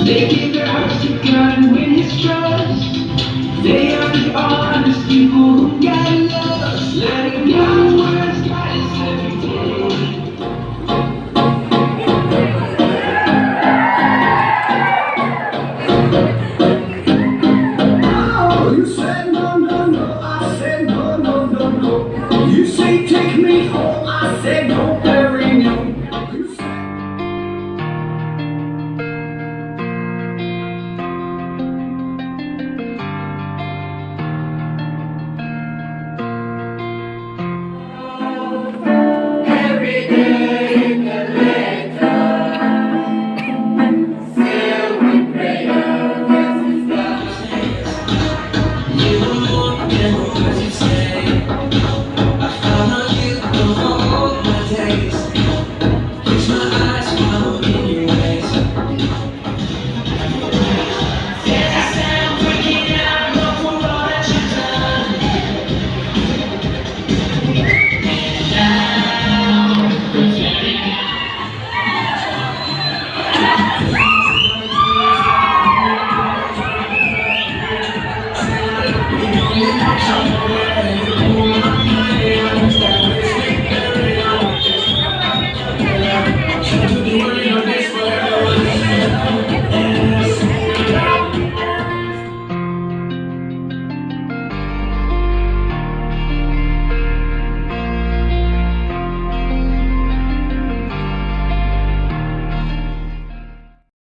They give their hearts to God and win His trust. They are the honest people who got love. Letting God's words guide us every day. Oh, you said no, no, no. I said no, no, no, no. You say take me home. I said no, Perignon. You said